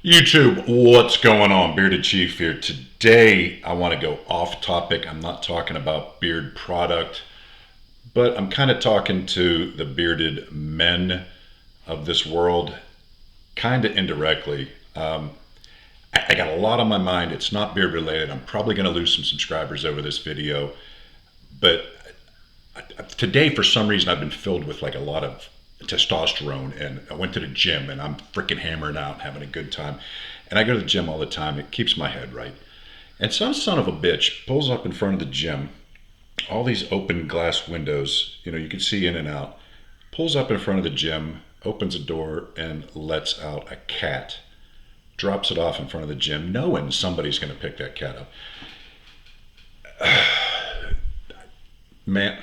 YouTube, what's going on? Bearded Chief here. Today, I want to go off topic. I'm not talking about beard product, but I'm kind of talking to the bearded men of this world, kind of indirectly. I got a lot on my mind. It's not beard related. I'm probably going to lose some subscribers over this video, but today, for some reason, I've been filled with like a lot of testosterone, and I went to the gym and I'm freaking hammering out, having a good time. And I go to the gym all the time. It keeps my head right. And some son of a bitch pulls up in front of the gym, all these open glass windows, you can see in and out, pulls up in front of the gym, opens a door, and lets out a cat. Drops it off in front of the gym, knowing somebody's going to pick that cat up. Man,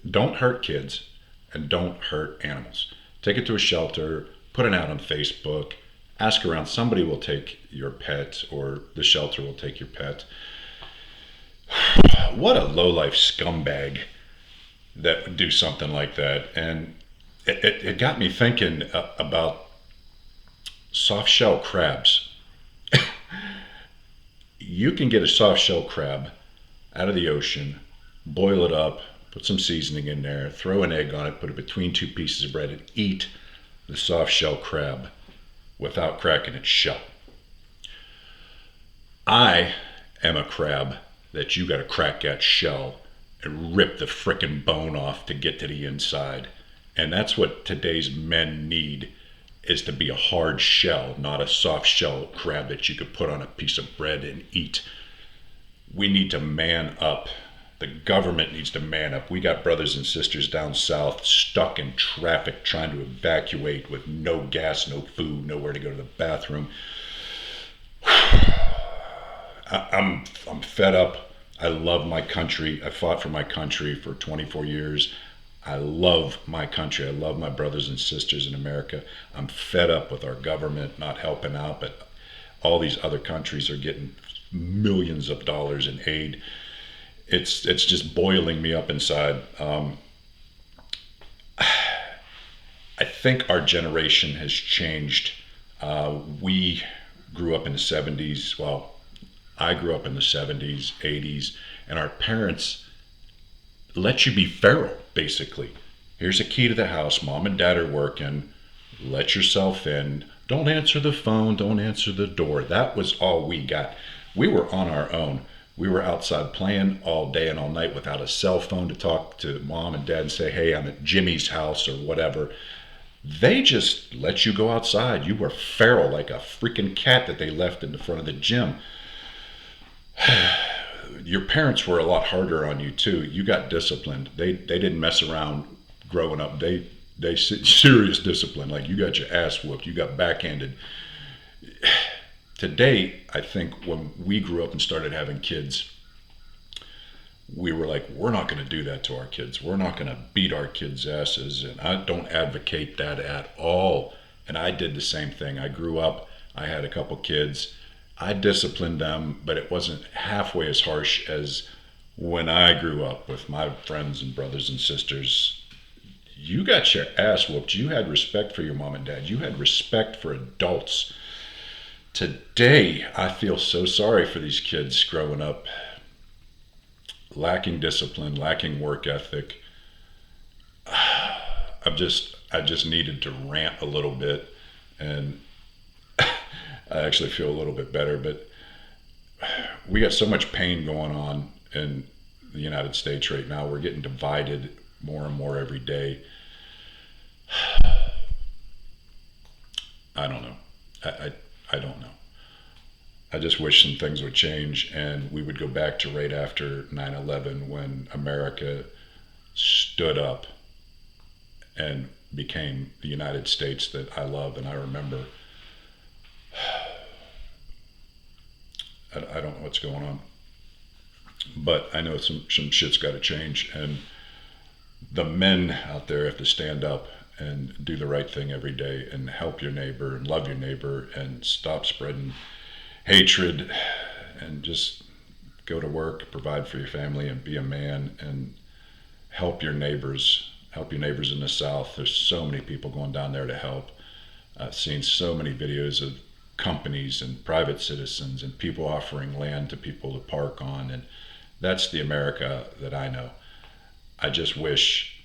don't hurt kids and don't hurt animals. Take it to a shelter, put it out on Facebook, ask around. Somebody will take your pet, or the shelter will take your pet. What a low-life scumbag that would do something like that. And it got me thinking about soft shell crabs. You can get a soft shell crab out of the ocean, boil it up, put some seasoning in there, throw an egg on it, put it between two pieces of bread, and eat the soft shell crab without cracking its shell. I am a crab that you got to crack that shell and rip the frickin' bone off to get to the inside. And that's what today's men need, is to be a hard shell, not a soft shell crab that you could put on a piece of bread and eat. We need to man up. The government needs to man up. We got brothers and sisters down south stuck in traffic trying to evacuate with no gas, no food, nowhere to go to the bathroom. I'm fed up. I love my country. I fought for my country for 24 years. I love my country. I love my brothers and sisters in America. I'm fed up with our government not helping out, but all these other countries are getting millions of dollars in aid. It's just boiling me up inside. I think our generation has changed. We grew up in the 70s. Well, I grew up in the 70s, 80s, and our parents let you be feral, basically. Here's a key to the house. Mom and dad are working. Let yourself in. Don't answer the phone. Don't answer the door. That was all we got. We were on our own. We were outside playing all day and all night without a cell phone to talk to mom and dad and say, hey, I'm at Jimmy's house or whatever. They just let you go outside. You were feral like a freaking cat that they left in the front of the gym. Your parents were a lot harder on you too. You got disciplined. They didn't mess around growing up. They serious discipline. Like, you got your ass whooped. You got backhanded. Today, I think when we grew up and started having kids, we were like, we're not going to do that to our kids. We're not going to beat our kids' asses. And I don't advocate that at all. And I did the same thing. I grew up, I had a couple kids. I disciplined them, but it wasn't halfway as harsh as when I grew up with my friends and brothers and sisters. You got your ass whooped. You had respect for your mom and dad. You had respect for adults. Today, I feel so sorry for these kids growing up lacking discipline, lacking work ethic. I just needed to rant a little bit, and I actually feel a little bit better. But we got so much pain going on in the United States right now. We're getting divided more and more every day. I don't know. I don't know. I just wish some things would change and we would go back to right after 9/11, when America stood up and became the United States that I love and I remember. I don't know what's going on, but I know some shit's got to change, and the men out there have to stand up and do the right thing every day and help your neighbor and love your neighbor and stop spreading hatred, and just go to work, provide for your family, and be a man, and help your neighbors. Help your neighbors in the South. There's so many people going down there to help. I've seen so many videos of companies and private citizens and people offering land to people to park on. And that's the America that I know. I just wish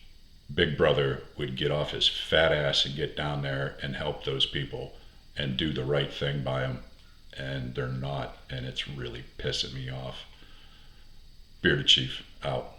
Big Brother would get off his fat ass and get down there and help those people and do the right thing by them. And they're not, and it's really pissing me off. Bearded Chief out.